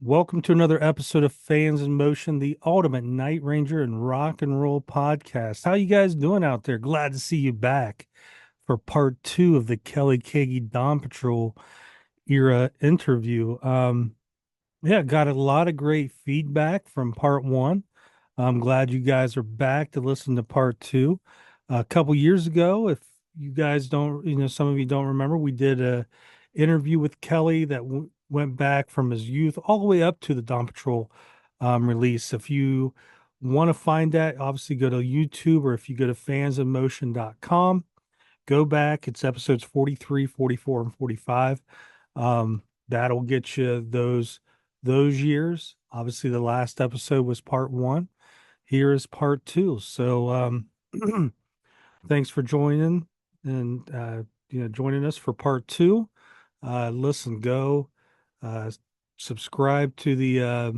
Welcome to another episode of Fans in Motion, the ultimate night ranger and rock and roll podcast. How you guys doing out there? Glad to see you back for part two of the Kelly Keagy Dawn Patrol era interview. Yeah, got a lot of great feedback from part one. I'm glad you guys are back to listen to part two. A couple years ago, if you guys don't, some of you don't remember, we did a interview with Kelly that went back from his youth all the way up to the Dawn Patrol release. If you want to find that, obviously go to YouTube, or if you go to fansinmotion.com, go back. It's episodes 43, 44, and 45. That'll get you those years. Obviously, the last episode was part one. Here is part two. So thanks for joining and joining us for part two. Listen, go uh, subscribe to the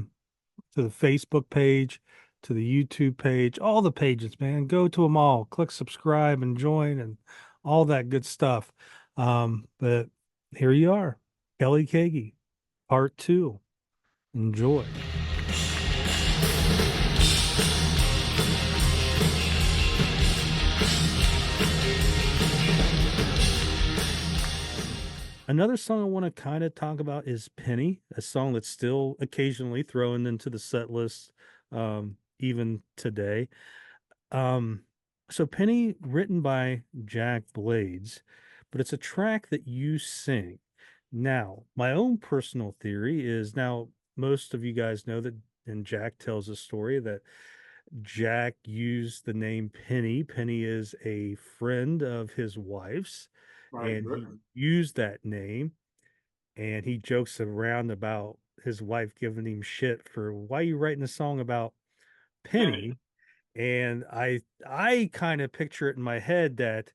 Facebook page, to the YouTube page, all the pages, man. Go to them all. Click subscribe and join and all that good stuff. But here you are, Kelly Keagy, part two. Enjoy. Another song I want to kind of talk about is Penny, a song that's still occasionally thrown into the set list, even today. Um, so Penny, written by Jack Blades, but it's a track that you sing. Now, my own personal theory is now most of you guys know that, and Jack tells a story that Jack used the name Penny. Penny is a friend of his wife's, Right, and right. he used that name, and he jokes around about his wife giving him shit for why you writing a song about Penny. Penny. And I kind of picture it in my head that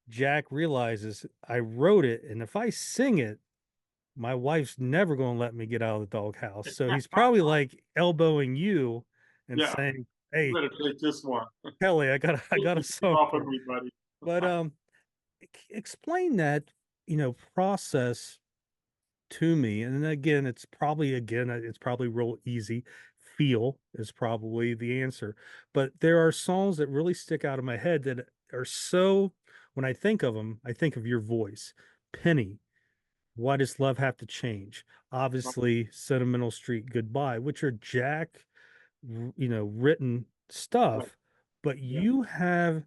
Jack realizes I wrote it, and if I sing it, my wife's never going to let me get out of the doghouse. So he's probably like elbowing you and Yeah, saying, you "Hey, better take this one. Kelly, I got a Get song off of for you." me, buddy. But explain that, process to me. And again, it's probably real easy. Feel is probably the answer. But there are songs that really stick out of my head that are so, when I think of them, I think of your voice. Penny, Why Does Love Have to Change? Obviously, Sentimental Street Goodbye, which are Jack, written Right, stuff, but yeah. you have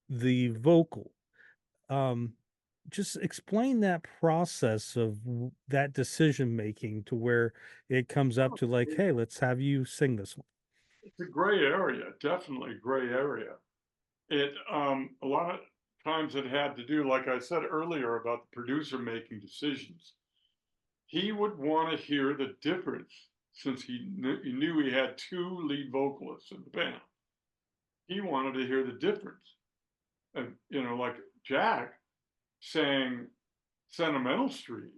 the vocal. Um, just explain that process of that decision making to where it comes up Oh, to like, hey, let's have you sing this one. it's a gray area, definitely gray area. A lot of times it had to do, like I said earlier, about the producer making decisions. He would want to hear the difference since he knew he had two lead vocalists in the band. He wanted to hear the difference. And, like Jack sang Sentimental Street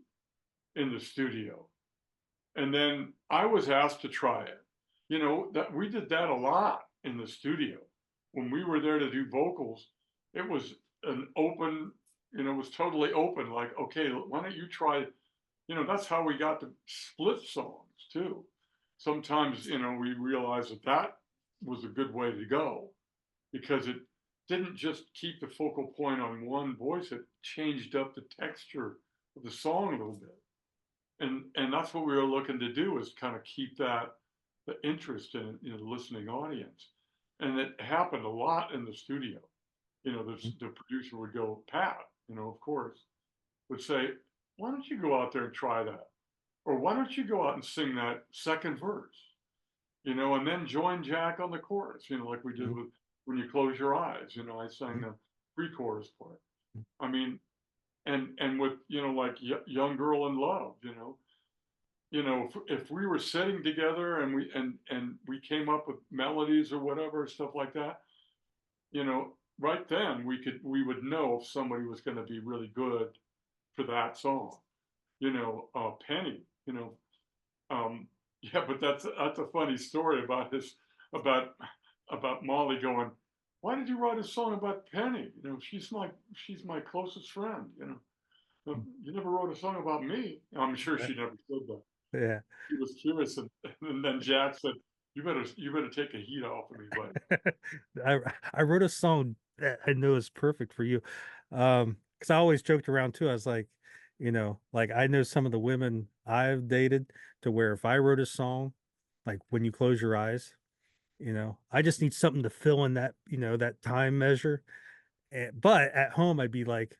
in the studio. And then I was asked to try it. That we did that a lot in the studio. When we were there to do vocals, it was an open, it was totally open. Like, okay, why don't you try? That's how we got to split songs too. Sometimes, we realized that that was a good way to go because it didn't just keep the focal point on one voice, it changed up the texture of the song a little bit. And that's what we were looking to do is kind of keep that the interest in the listening audience. And it happened a lot in the studio. The producer would go, Pat, of course, would say, why don't you go out there and try that? Or why don't you go out and sing that second verse? And then join Jack on the chorus, like we did Mhm. with When You Close Your Eyes. I sang Mhm. the pre-chorus part. I mean, and with, like Young Girl in Love, if we were sitting together and we came up with melodies or whatever stuff like that, right then we would know if somebody was going to be really good for that song. Penny, um, yeah, but that's a funny story about his about about Molly going, why did you write a song about Penny? She's my closest friend. You never wrote a song about me. I'm sure That, she never said that. Yeah. He was curious, and then Jack said, you better take the heat off of me, buddy." I I wrote a song that I know is perfect for you. Because I always joked around too. I was like, like I know some of the women I've dated to where if I wrote a song, like When You Close Your Eyes, I just need something to fill in that, that time measure. But at home, I'd be like,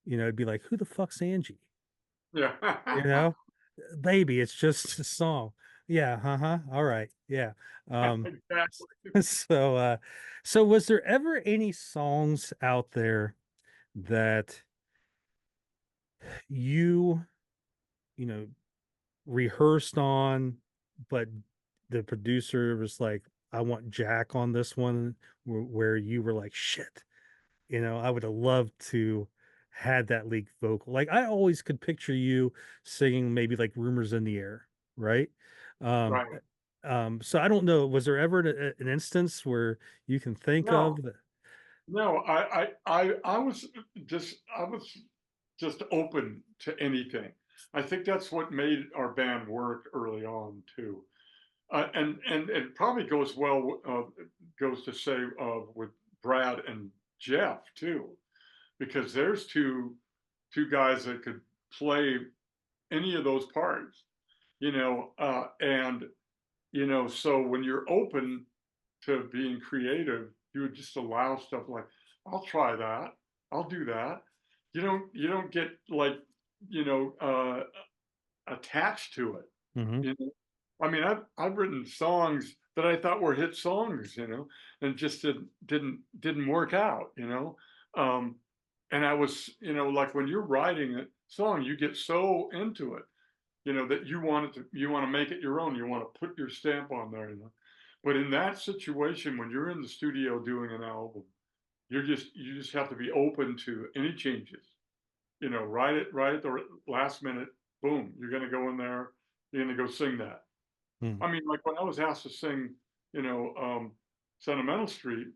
it'd be like, who the fuck's Angie? You Yeah, know, baby, it's just a song. Yeah, uh-huh. All right. Yeah. Um, exactly. so so was there ever any songs out there that you, you know, rehearsed on, but the producer was like, I want Jack on this one, where you were like, shit, I would have loved to had that lead vocal. Like I always could picture you singing maybe like Rumors in the Air, right? Um, Right. so I don't know, was there ever an instance where you can think of No, that? no, I was just open to anything. I think that's what made our band work early on too. And it probably goes to say with Brad and Jeff too, because there's two guys that could play any of those parts, and so when you're open to being creative, you would just allow stuff like, I'll try that, I'll do that. You don't get like, you know, uh, attached to it. Hmm. You know, I mean, I've written songs that I thought were hit songs, and just didn't work out, Um, and I was, like when you're writing a song, you get so into it, that you want to make it your own. You want to put your stamp on there. But in that situation, when you're in the studio doing an album, you just have to be open to any changes. Right at the last minute, boom, you're gonna go in there, you're gonna go sing that. Hmm. I mean, like when I was asked to sing, Sentimental Street,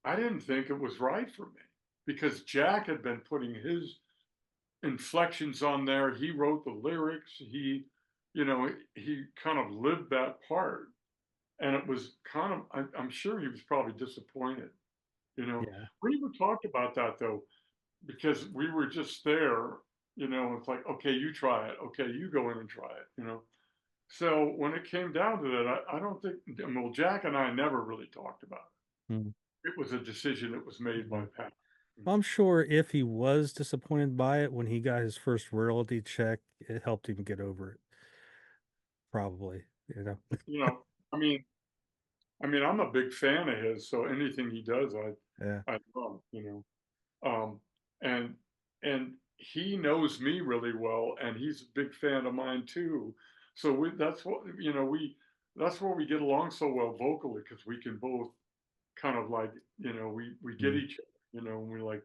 I didn't think it was right for me because Jack had been putting his inflections on there. He wrote the lyrics. He kind of lived that part, and it was kind of. I'm sure he was probably disappointed. Yeah. We even talked about that though, because we were just there. It's like, okay, you try it. Okay, you go in and try it. So when it came down to that, I don't think. Well, Jack and I never really talked about Hmm. it. It was a decision that was made by Yeah. Pat. Well, I'm sure if he was disappointed by it when he got his first royalty check, it helped him get over it, probably, you know. You know, I mean, I'm a big fan of his, so anything he does, Yeah. I love. Um, and and he knows me really well, and he's a big fan of mine too. So that's where we get along so well vocally because we can both kind of like we get Mm. each other, and we're like,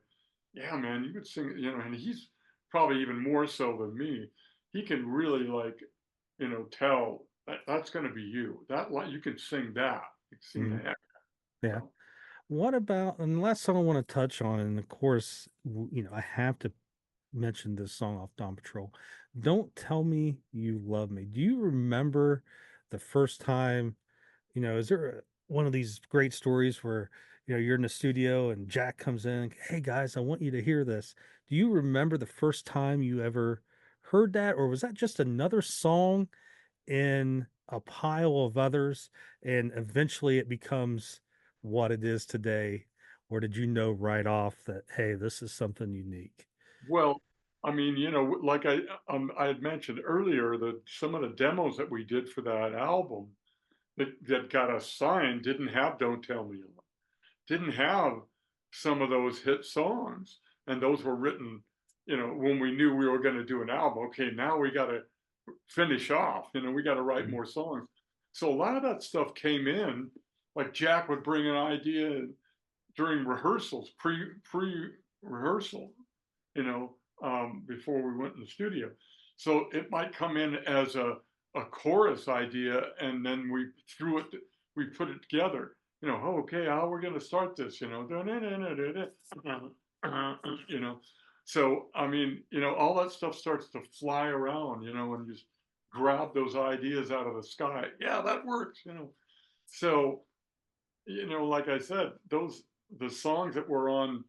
yeah, man, you could sing, and he's probably even more so than me. He can really like, tell that that's going to be you. That like you can sing that, you can sing the Mm. heck. Yeah. So What about, and the last song I want to touch on, and of course, I have to mention this song off Dawn Patrol. Don't Tell Me You Love Me. Do you remember the first time, is there one of these great stories where, you're in the studio and Jack comes in, hey guys, I want you to hear this. Do you remember the first time you ever heard that, or was that just another song in a pile of others and eventually it becomes what it is today? Or did you know right off that, hey, this is something unique? well, I mean, like I had mentioned earlier that some of the demos that we did for that album that got us signed didn't have "Don't Tell Me," didn't have some of those hit songs, and those were written, when we knew we were going to do an album. Okay, now we got to finish off. We got to write Mhm. more songs. So a lot of that stuff came in. Like Jack would bring an idea during rehearsals, pre rehearsal, before we went in the studio. So it might come in as a chorus idea, and then we put it together. Oh, okay, how we're going to start this, you know. So I mean, all that stuff starts to fly around, and just grab those ideas out of the sky. Yeah, that works, So, like I said, the songs that were on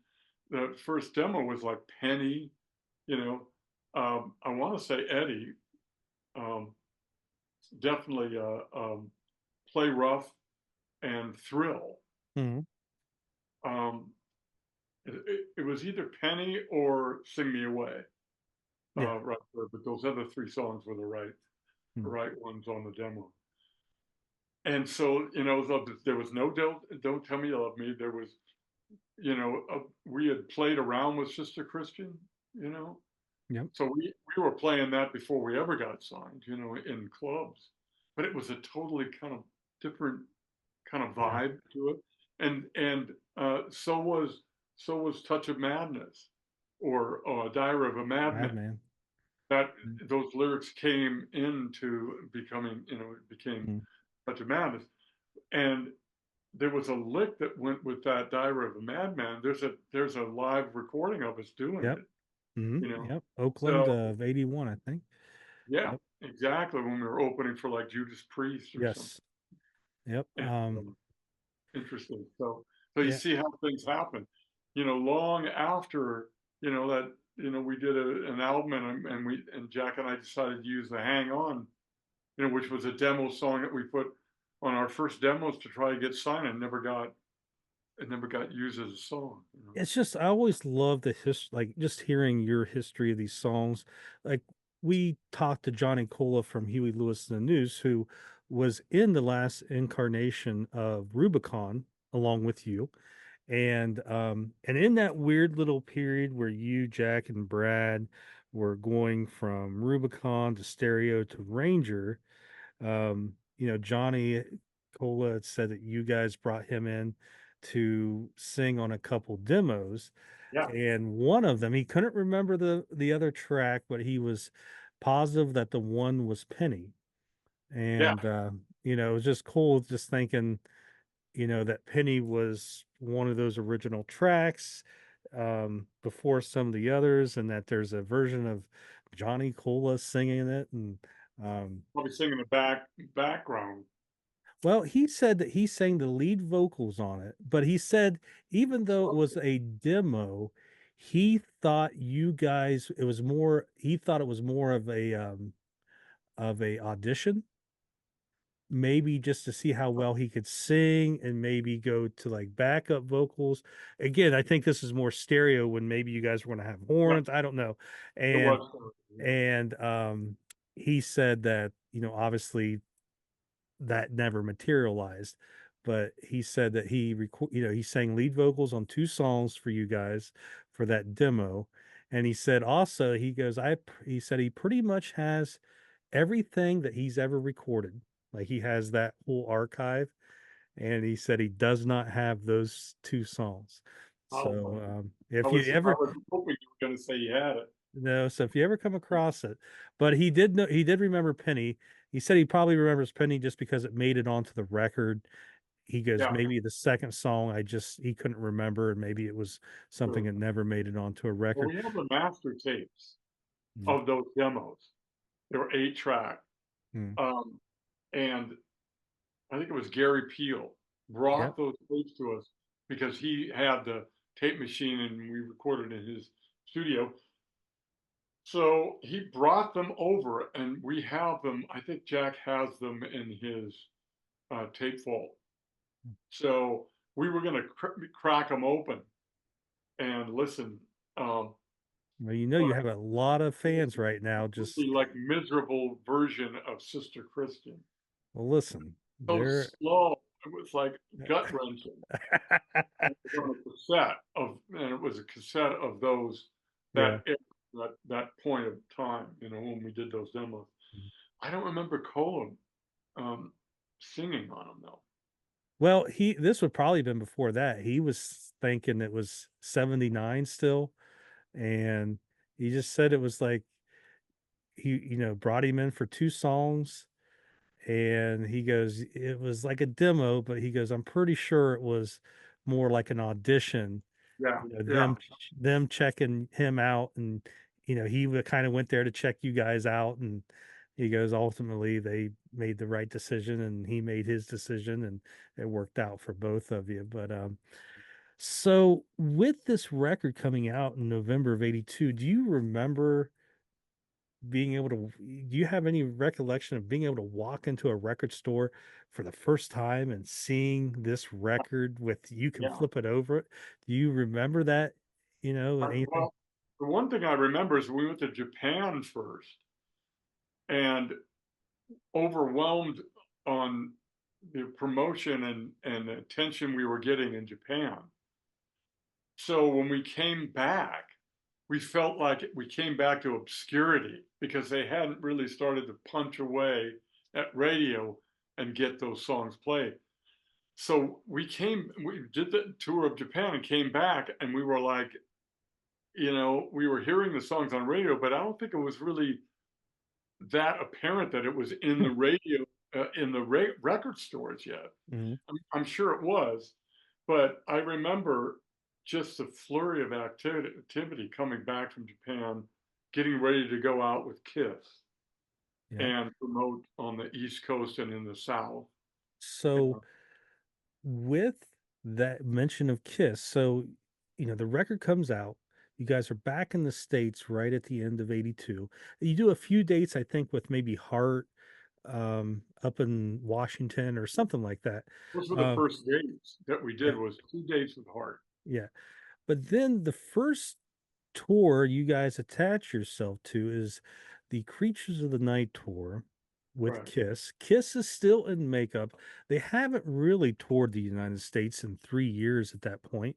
the first demo was like Penny, you know, I want to say Eddie, um, definitely Play Rough and Thrill. Mhm. Um, it was either Penny or Sing Me Away, Yeah. right there, but those other three songs were the Mhm. right ones on the demo. And so, there was no Don't Tell Me You Love Me. There was, we had played around with Sister Christian, you know, Yep. so we were playing that before we ever got signed, in clubs, but it was a totally kind of different kind of Yeah. vibe to it, and so was Touch of Madness or Diary of a Madman. Madman. That those lyrics came into becoming, it became Mhm. Touch of Madness, and there was a lick that went with that Diary of a Madman. There's a live recording of us doing Yep. it, Mhm. you know. Yep. Oakland So of 81, I think. yeah, Yep. exactly. When we were opening for like Judas Priest or something. Yes. Yep. And, interesting. So you Yeah. see how things happen. Long after that we did an album and Jack and I decided to use the Hang On, which was a demo song that we put on our first demos to try to get signed and never got used as a song. It's just I always love the like just hearing your history of these songs. Like we talked to Johnny Cola from Huey Lewis and the News, who was in the last incarnation of Rubicon along with you. And in that weird little period where you, Jack, and Brad were going from Rubicon to Stereo to Ranger, Johnny Cola had said that you guys brought him in to sing on a couple demos, Yeah, and one of them he couldn't remember the other track, but he was positive that the one was Penny. yeah. And it was just cool just thinking, that Penny was one of those original tracks before some of the others, and that there's a version of Johnny Cola singing it. And um, Probably singing the background. well, he said that he sang the lead vocals on it, but he said even though it was a demo, he thought you guys he thought it was more of a audition, maybe just to see how well he could sing and maybe go to like backup vocals. Again, I think this is more stereo when maybe you guys were going to have Yeah, horns, I don't know. it And was. Yeah. and he said that, obviously that never materialized, but he said that he sang lead vocals on two songs for you guys for that demo. And he said also, he said he pretty much has everything that he's ever recorded. Like he has that whole archive, and he said he does not have those two songs. Oh So my! I if you was I ever was hoping you were going to say you had it. no, so if you ever come across it, but he did remember Penny. He said he probably remembers Penny just because it made it onto the record. He goes, Yeah, maybe the second song he couldn't remember, and maybe it was something sure. that never made it onto a Well, record. we have the master tapes Mm, of those demos. They were 8-track. mm. Um, and I think it was Gary Peel Yep. brought those tapes to us because he had the tape machine and we recorded in his studio. So he brought them over and we have them. I think Jack has them in his tape vault. So we were going to crack them open and listen. Um, Well, but you have a lot of it was fans right now. the Just like miserable version of Sister Christian. well, listen, So they're slow. It was like gut wrenching. It was on a cassette and it was a cassette of those yeah. that point of time, when we did those demos. I don't remember Colin um, singing on them though. Well, this would probably been before that. He was thinking it was 79 still, and he just said it was like brought him in for two songs, and he goes it was like a demo, but he goes I'm pretty sure it was more like an audition, Yeah, yeah, them checking him out, and he kind of went there to check you guys out, and he goes, ultimately, they made the right decision and he made his decision and it worked out for both of you. But so with this record coming out in November of 82, do you remember being able to, do you have any recollection of being able to walk into a record store for the first time and seeing this record with you can Yeah. flip it over it? Do you remember that, anything? Well, the one thing I remember is we went to Japan first and overwhelmed on the promotion and the attention we were getting in Japan. So when we came back, we felt like we came back to obscurity because they hadn't really started to punch away at radio and get those songs played. So we did the tour of Japan and came back, and we were like, we were hearing the songs on radio, but I don't think it was really that apparent that it was in the radio, in the record stores yet. Mhm. I'm sure it was, but I remember just the flurry of activity coming back from Japan, getting ready to go out with KISS Yeah. and promote on the East Coast and in the South. So with that mention of Kiss, so the record comes out. You guys are back in the States right at the end of 82. You do a few dates, I think, with maybe Heart up in Washington or something like that. Those were the Um, first dates that we yeah, did was 2 dates with Heart. yeah. But then the first tour you guys attach yourself to is the Creatures of the Night tour with Right, Kiss. Kiss is still in makeup. They haven't really toured the United States in 3 years at that point.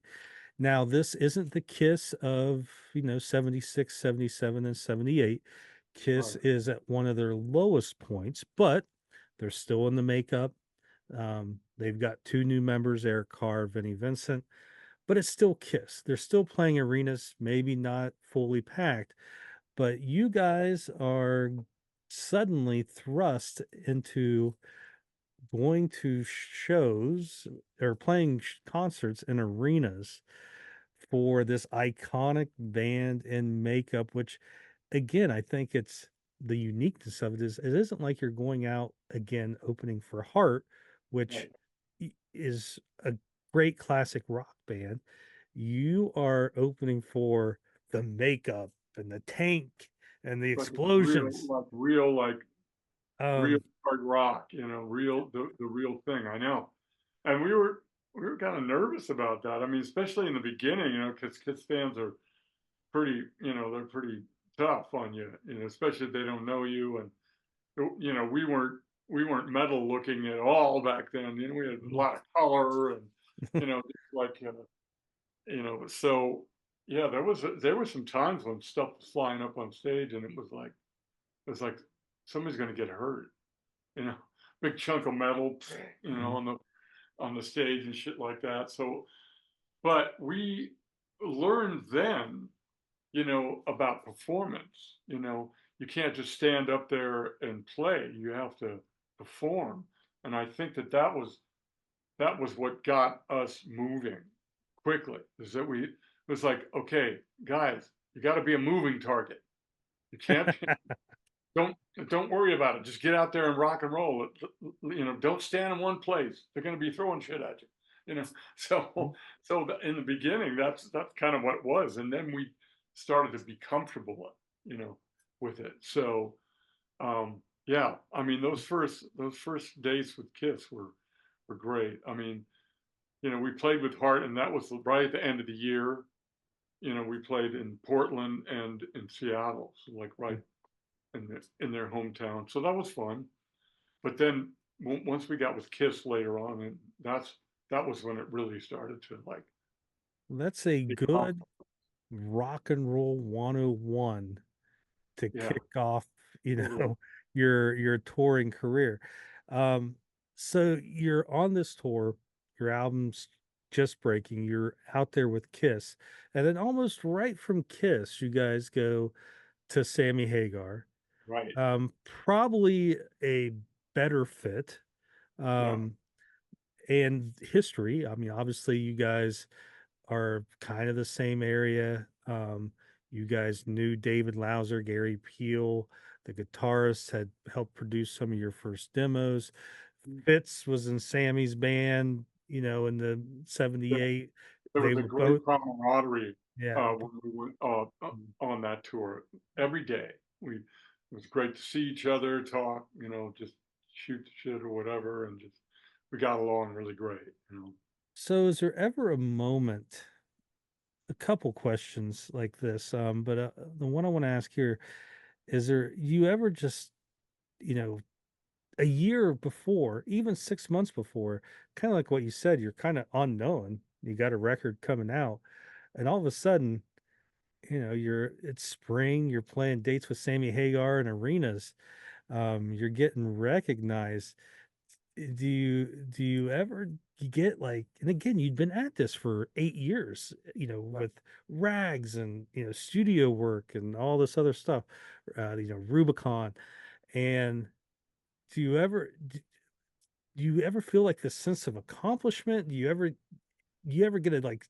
Now, this isn't the Kiss of, 76, 77, and 78. Kiss right. is at one of their lowest points, but they're still in the makeup. They've got two new members, Eric Carr, Vinnie Vincent, but it's still Kiss. They're still playing arenas, maybe not fully packed, but you guys are suddenly thrust into going to shows or playing concerts in arenas for this iconic band in makeup, which again, I think it's the uniqueness of it is it isn't like you're going out again opening for Heart, which Right. is a great classic rock band. You are opening for the makeup and the tank and the Like it's real, explosions. real Um, hard rock, real the real thing. I know, and we were kind of nervous about that. I mean, especially in the beginning, because Kiss fans are pretty, they're pretty tough on you, especially if they don't know you. And we weren't metal looking at all back then. We had a lot of color and just like so yeah, there was some times when stuff was flying up on stage, and it was like somebody's going to get hurt, you know, big chunk of metal, on the stage and shit like that. So, but we learned then, about performance. You can't just stand up there and play. You have to perform. And I think that was what got us moving quickly. Is that we it was like, okay, guys, you got to be a moving target. You can't don't don't worry about it. Just get out there and rock and roll. Don't stand in one place. They're going to be throwing shit at you. You know. So in the beginning, that's kind of what it was, and then we started to be comfortable, with it. So yeah, I mean those first days with Kiss were great. I mean, we played with Heart, and that was right at the end of the year. We played in Portland and in Seattle, so like right in their hometown. So that was fun. But then once we got with Kiss later on, and that was when it really started to like that's a become, good rock and roll 101 to yeah, kick off, you totally know, your touring career. Um, so you're on this tour, your album's just breaking, you're out there with Kiss, and then almost right from Kiss, you guys go to Sammy Hagar. right. Probably a better fit. Yeah, Um, and history. I mean, obviously, you guys are kind of the same area. You guys knew David Lauser, Gary Peel, the guitarist had helped produce some of your first demos. Fitz was in Sammy's band, in the Yeah, 78. there They was a were great both, camaraderie yeah. when we went on that tour. Every day, it was great to see each other, talk, just shoot the shit or whatever, and just we got along really great. So is there ever a moment, a couple questions like this, but the one I want to ask here, is there you ever just, you know, a year before, even 6 months before, kind of like what you said, you're kind of unknown. You got a record coming out, and all of a sudden, it's spring, you're playing dates with Sammy Hagar in arenas, you're getting recognized. Do you ever get like, and again, you'd been at this for 8 years, Yeah, with rags and studio work and all this other stuff, Rubicon. And do you ever feel like this sense of accomplishment? Do you ever get to like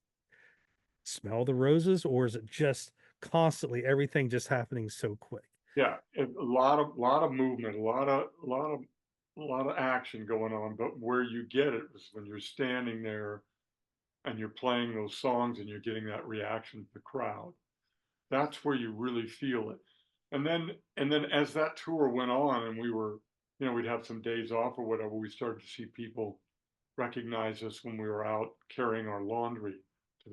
smell the roses, or is it just constantly everything just happening so quick? yeah, a lot of movement, a lot of action going on. But where you get it was when you're standing there and you're playing those songs and you're getting that reaction from the crowd. That's where you really feel it. And then as that tour went on and we'd have some days off or whatever, we started to see people recognize us when we were out carrying our laundry to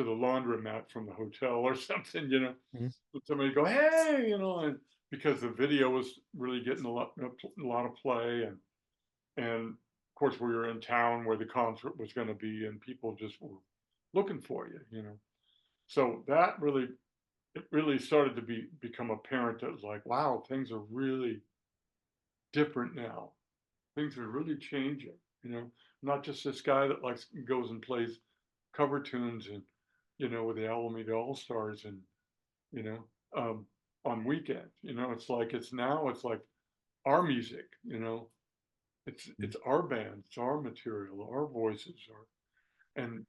the laundromat from the hotel or something. Mhm. Somebody go, hey, and because the video was really getting a lot of play, and of course we were in town where the concert was going to be, and people just were looking for you. So that really started to become apparent that it was like, wow, things are really different now. Things are really changing. Not just this guy that goes and plays cover tunes and with the Alameda All Stars and you know um, on weekends. It's like our music. It's our band, it's our material, our voices are, and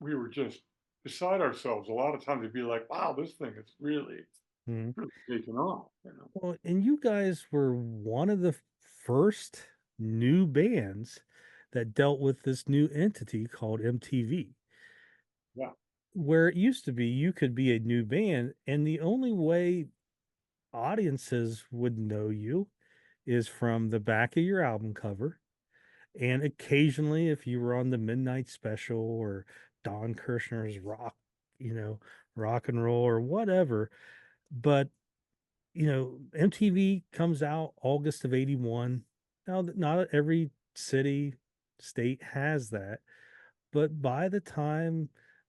we were just beside ourselves. A lot of times we'd be like, wow, this thing is really Mhm. really taken off. Well, and you guys were one of the first new bands that dealt with this new entity called MTV, Yeah. where it used to be you could be a new band, and the only way audiences would know you is from the back of your album cover. And occasionally, if you were on the Midnight Special or Don Kirshner's rock and roll or whatever. But MTV comes out August of 81. Now, not every city, state has that, but by the time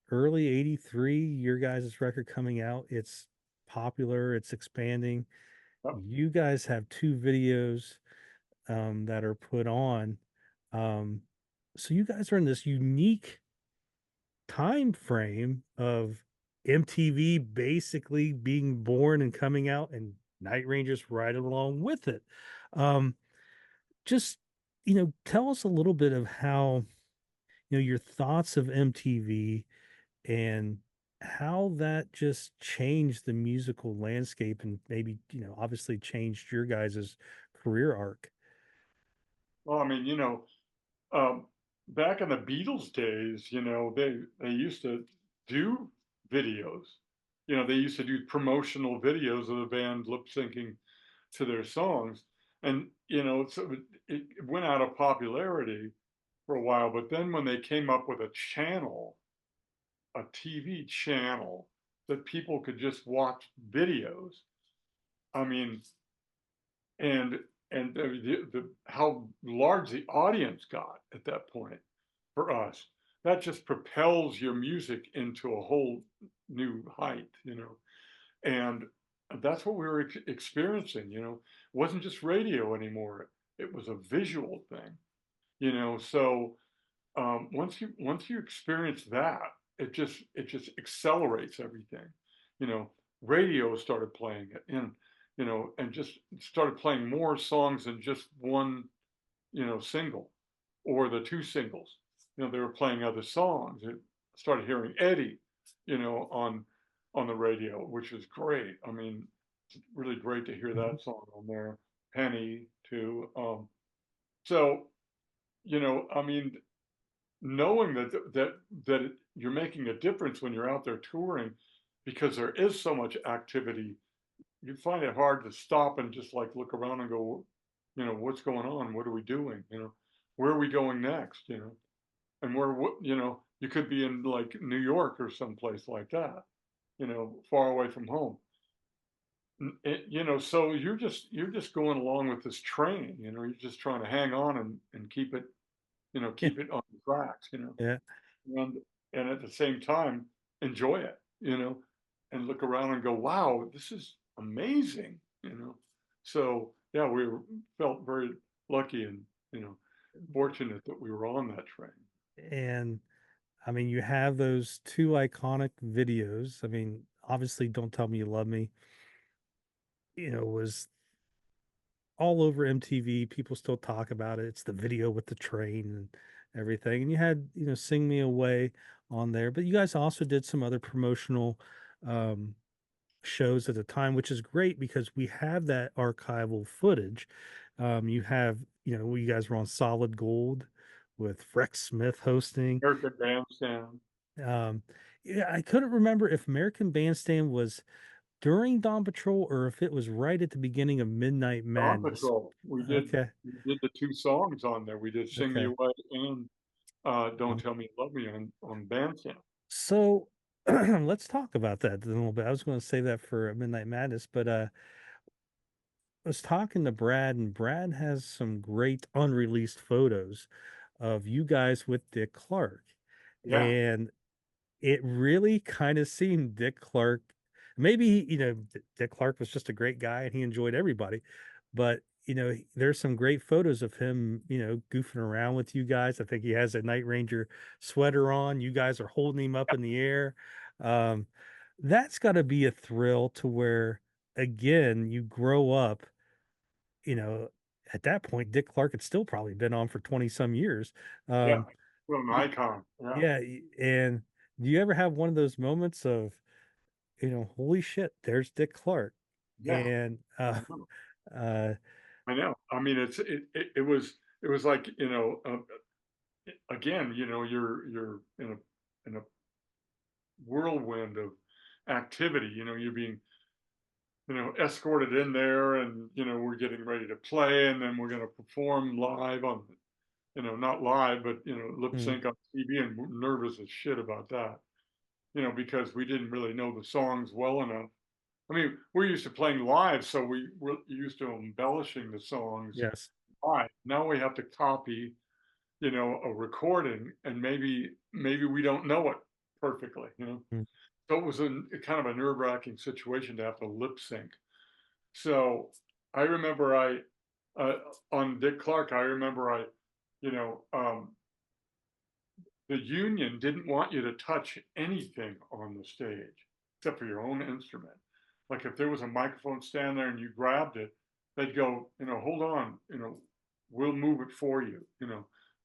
early 83, your guys' record coming out, it's popular, it's expanding. Yep. You guys have two videos that are put on. Um, so you guys are in this unique time frame of MTV basically being born and coming out, and Night Rangers right along with it. Um, just tell us a little bit of how your thoughts of MTV and how that just changed the musical landscape and maybe obviously changed your guys' career arc. Well, I mean, um, back in the Beatles days, they used to do videos. They used to do promotional videos of the band lip syncing to their songs, and so it went out of popularity for a while. But then when they came up with a TV channel that people could just watch videos, I mean, and how large the audience got at that point for us, that just propels your music into a whole new height. And that's what we were experiencing. It wasn't just radio anymore. It was a visual thing. So once you experience that, it just accelerates everything. You know, radio started playing it, and just started playing more songs than just one, single or the two singles. They were playing other songs. It started hearing Eddie, on the radio, which was great. I mean, really great to hear Mhm. that song on there. Penny too. So I mean, knowing that you're making a difference when you're out there touring, because there is so much activity, you find it hard to stop and just like look around and go, what's going on? What are we doing? Where are we going next? And you could be in like New York or someplace like that, far away from home. So you're just going along with this train, you're just trying to hang on and keep it, Yeah. keep it on the tracks, Yeah. and and at the same time enjoy it, and look around and go, wow, this is amazing. So yeah, felt very lucky and fortunate that we were on that train. And I mean, you have those two iconic videos. I mean, obviously, Don't Tell Me You Love Me, was all over MTV. People still talk about it. It's the video with the train and everything. And you had, Sing Me Away on there. But you guys also did some other promotional um, shows at the time, which is great because we have that archival footage. You have, you guys were on Solid Gold with Rex Smith hosting. American Bandstand. Um, yeah, I couldn't remember if American Bandstand was during Dawn Patrol or if it was right at the beginning of Midnight Dawn Madness. Patrol. We did Okay. we did the two songs on there. We did "Sing Me Okay. Away" and "Don't Tell Me You Love Me" on Bandstand. So let's talk about that a little bit. I was going to save that for Midnight Madness, but I was talking to Brad, and Brad has some great unreleased photos of you guys with Dick Clark. Yeah, And it really kind of seemed Dick Clark. Maybe, Dick Clark was just a great guy and he enjoyed everybody. But, there's some great photos of him, goofing around with you guys. I think he has a Night Ranger sweater on. You guys are holding him up in the air. Um, that's got to be a thrill to where, again, you grow up, you know, at that point, Dick Clark had still probably been on for 20 some years. yeah. Um, What an icon. Yeah, yeah. And do you ever have one of those moments of, holy shit, there's Dick Clark. yeah. And I know. uh I know. I mean, it was like again, you're in a whirlwind of activity. You're being escorted in there, and we're getting ready to play, and then we're going to perform live on, not live, but lip mm, sync on TV, and we're nervous as shit about that. Because we didn't really know the songs well enough. I mean, we're used to playing live, so we're used to embellishing the songs yes. live. Now we have to copy, a recording, and maybe we don't know it perfectly. Mm, So it was a kind of a nerve-wracking situation to have to lip sync. So I remember uh, on Dick Clark, I remember you know, um, the union didn't want you to touch anything on the stage except for your own instrument. Like if there was a microphone stand there and you grabbed it, they'd go, hold on, we'll move it for you,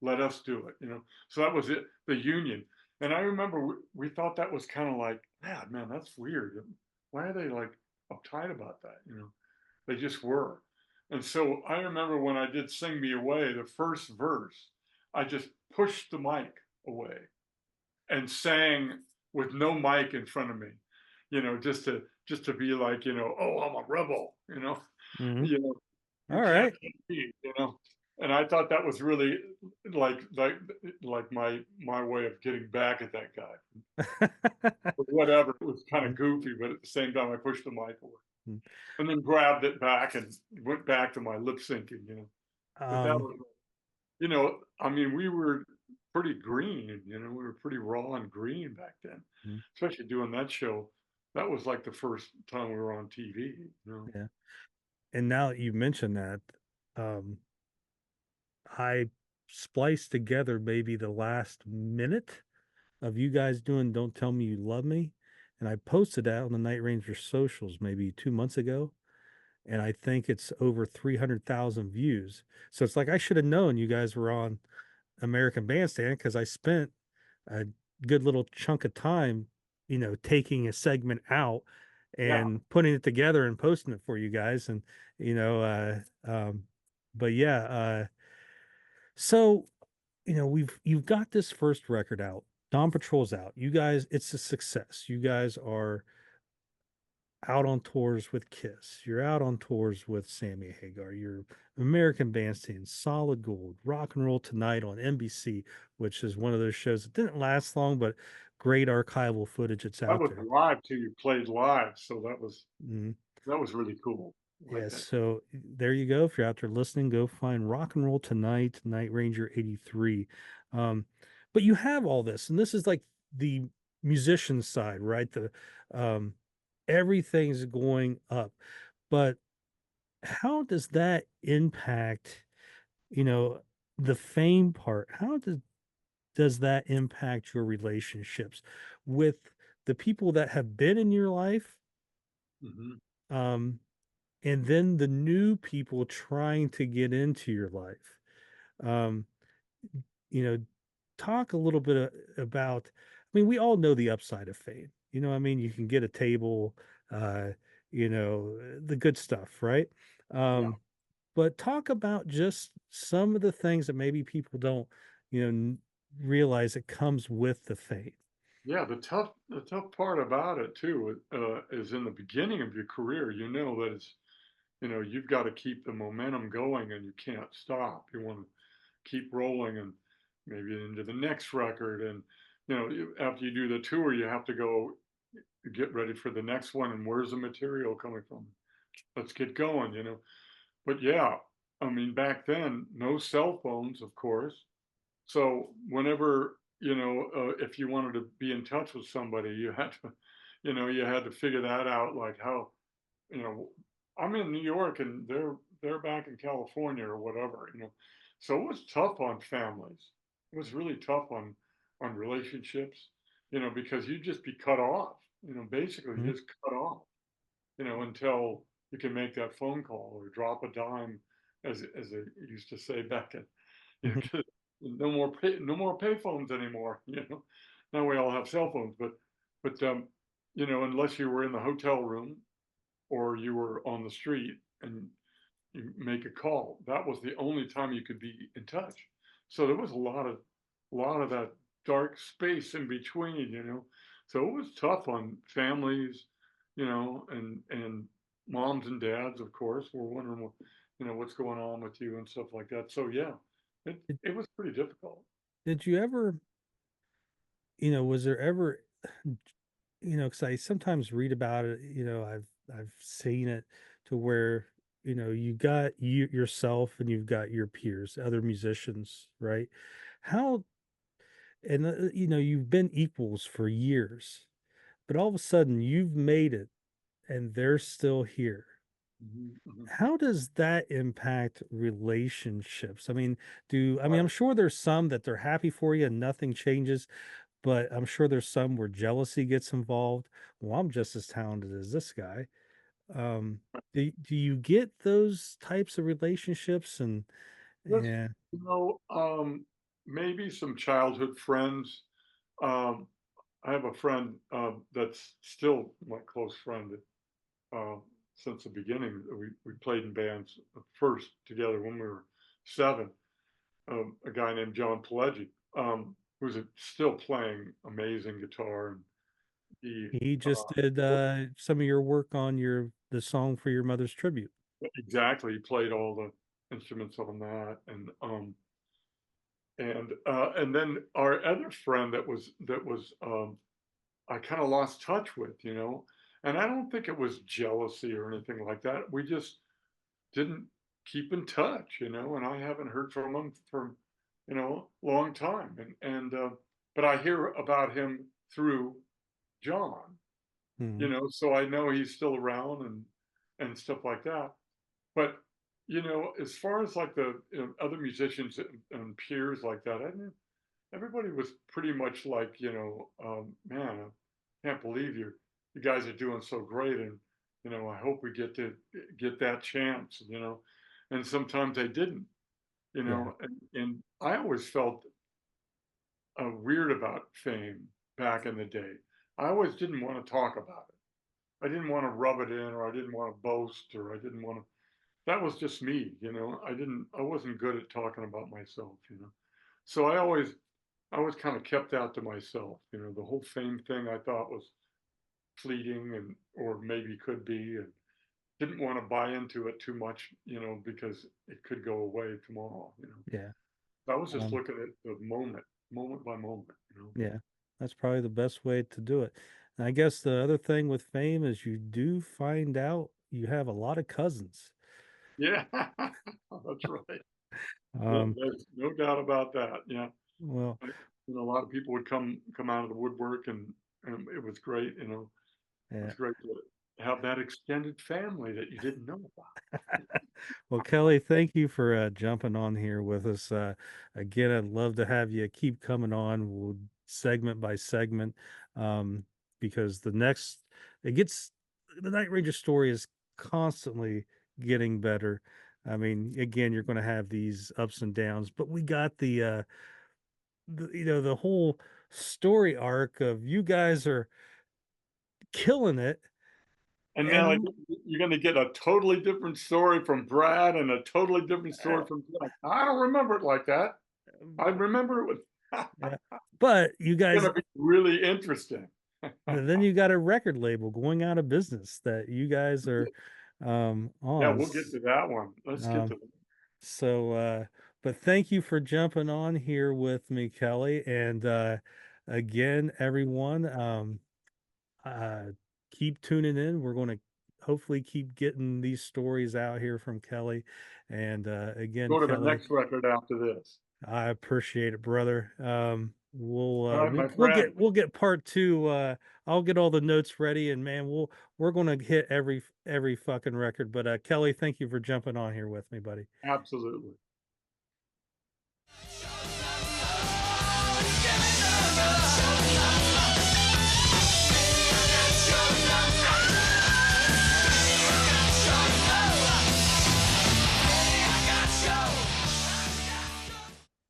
let us do it. So that was it, the union. And I remember we thought that was kind of like, man, that's weird. Why are they like uptight about that? They just were. And so I remember when I did Sing Me Away, the first verse, I just pushed the mic away and sang with no mic in front of me, just to be like, oh, I'm a rebel, mhm. you know, you All can't right. touch me. And I thought that was really like like like my way of getting back at that guy. But whatever, it was kind of Mhm. goofy, but at the same time, I pushed the mic away and then grabbed it back and went back to my lip syncing. But that Um, was, I mean, we were pretty green, we were pretty raw and green back then, mhm, especially doing that show. That was like the first time we were on TV. yeah. And now that you mentioned that, um, I spliced together maybe the last minute of you guys doing Don't Tell Me You Love Me. And I posted that on the Night Ranger socials maybe 2 months ago. And I think it's over 300,000 views. So it's like I should have known you guys were on American Bandstand because I spent a good little chunk of time, taking a segment out Yeah. and putting it together and posting it for you guys. And, you know, but yeah, so, you've got this first record out. Dawn Patrol's out. You guys, it's a success. You guys are out on tours with KISS. You're out on tours with Sammy Hagar. You're American Bandstand, Solid Gold, Rock and Roll Tonight on NBC, which is one of those shows that didn't last long, but great archival footage that's That out was there. live too. You played live, so Mhm. that was really cool. I like Yes, that. so there you go. If you're out there listening, go find Rock and Roll Tonight, Night Ranger 83. Um, but you have all this, and this is like the musician side, right? The um, everything's going up. But how does that impact, you know, the fame part? How does that impact your relationships with the people that have been in your life? Hmm. Um, and then the new people trying to get into your life. Um, you know, talk a little bit about, I mean, we all know the upside of fame. I mean, you can get a table, uh, the good stuff, right? Yeah. But talk about just some of the things that maybe people don't, you know, realize it comes with the fame. Yeah, the tough part about it too is in the beginning of your career. You know that you've got to keep the momentum going, and you can't stop. You want to keep rolling, and maybe into the next record, and after you do the tour, you have to go get ready for the next one. And where's the material coming from? Let's get going. But yeah, I mean, back then, no cell phones, of course. So whenever, if you wanted to be in touch with somebody, you had to figure that out, like how, you know, I'm in New York and they're back in California or whatever. So it was tough on families. It was really tough on relationships, because you'd just be cut off, basically Mhm. just cut off, until you can make that phone call or drop a dime, as it used to say back in, you know, Mhm. 'cause no more pay phones anymore. Now we all have cell phones, but unless you were in the hotel room or you were on the street and you make a call, that was the only time you could be in touch. So there was a lot of that dark space in between. So it was tough on families, and moms and dads, of course, were wondering what's going on with you and stuff like that. So yeah, it Did, it was pretty difficult. did you ever, was there ever, because I sometimes read about it, I've seen it to where, you got yourself and you've got your peers, other musicians, right? How, and you've been equals for years, but all of a sudden you've made it and they're still here. Mhm, mhm. How does that impact relationships? I mean, I'm Right. sure there's some that they're happy for you and nothing changes, but I'm sure there's some where jealousy gets involved. Well, I'm just as talented as this guy. Um, do you get those types of relationships? Just, And you know, um, maybe some childhood friends. Um, I have a friend that's still my close friend uh, since the beginning. We played in bands first together when we were 7. A guy named John Pileggi, who's still playing amazing guitar, and he he just uh, did some of your work on the song for your mother's tribute. exactly, he played all the instruments on that, and then our other friend that was I kind of lost touch with, and I don't think it was jealousy or anything like that. We just didn't keep in touch, and I haven't heard from him for, a long time. But I hear about him through John, Mhm. so I know he's still around and stuff like that. But, as far as like the other musicians and peers like that, I mean, everybody was pretty much like, man, I can't believe you guys are doing so great, and I hope we get to get that chance, and sometimes they didn't, Yeah. and I always felt weird about fame back in the day. I always didn't want to talk about it. I didn't want to rub it in, or I didn't want to boast, or I didn't want to. That was just me, you know. I wasn't good at talking about myself, you know. So I always kind of kept that to myself, you know. The whole fame thing I thought was fleeting, and or maybe could be, and didn't want to buy into it too much, you know, because it could go away tomorrow, you know. Yeah. I was just Um, looking at the moment, moment by moment, you know. yeah. That's probably the best way to do it. And I guess the other thing with fame is you do find out you have a lot of cousins. Yeah, that's right. Um, There's no doubt about that. Yeah, well, you know, a lot of people would come out of the woodwork, and it was great. You know, it yeah. was great to have that extended family that you didn't know about. Well, Kelly, thank you for jumping on here with us. Again, I'd love to have you keep coming on, we'll, segment by segment, um, because it gets, the Night Ranger story is constantly getting better. I mean, again, you're going to have these ups and downs, but we got the whole story arc of you guys are killing it. And now And you're going to get a totally different story from Brad and a totally different story uh, from Jack. I don't remember it like that. I remember it was yeah, but you going guys, to be really interesting. and then you got a record label going out of business that you guys are Yeah, on. we'll get to that one. Let's get Um, to that. so, but thank you for jumping on here with me, Kelly. And again, everyone, uh, keep tuning in. We're going to hopefully keep getting these stories out here from Kelly. And again, Go to the Kelly, next record after this. I appreciate it, brother. All right, my We'll friend. get part two. I'll get all the notes ready, and man, we're gonna hit every fucking record. But Kelly, thank you for jumping on here with me, buddy. Absolutely.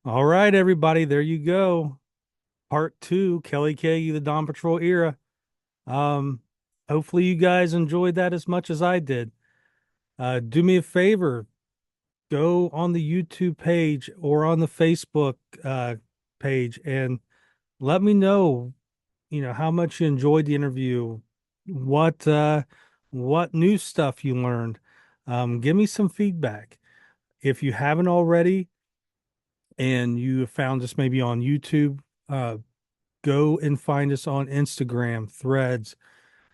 All right, everybody, there you go. Part two, Kelly Keagy, the Dawn Patrol era. Um, hopefully you guys enjoyed that as much as I did. Do me a favor, go on the YouTube page or on the Facebook page and let me know, how much you enjoyed the interview, what what new stuff you learned. Give me some feedback. If you haven't already and you have found us maybe on YouTube, go and find us on Instagram, Threads,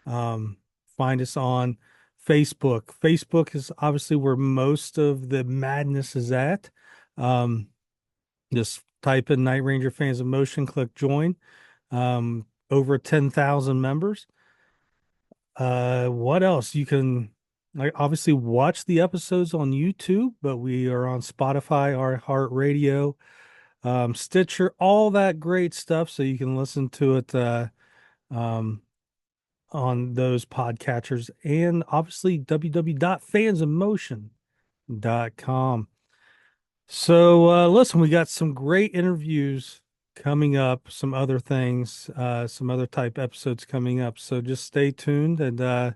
um, find us on Facebook. Facebook is obviously where most of the madness is at. Um, just type in Night Ranger Fans of Motion, click join. Over 10,000 members. What else? You can like obviously watch the episodes on YouTube, but we are on Spotify, our Heart Radio, Stitcher, all that great stuff. So you can listen to it um, on those podcatchers, and obviously www.fansomotion.com. So listen, we got some great interviews coming up, some other things, some other type episodes coming up. So just stay tuned, and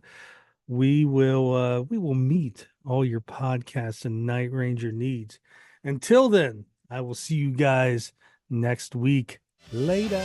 we will meet all your podcasts and Night Ranger needs. Until then, I will see you guys next week. Later.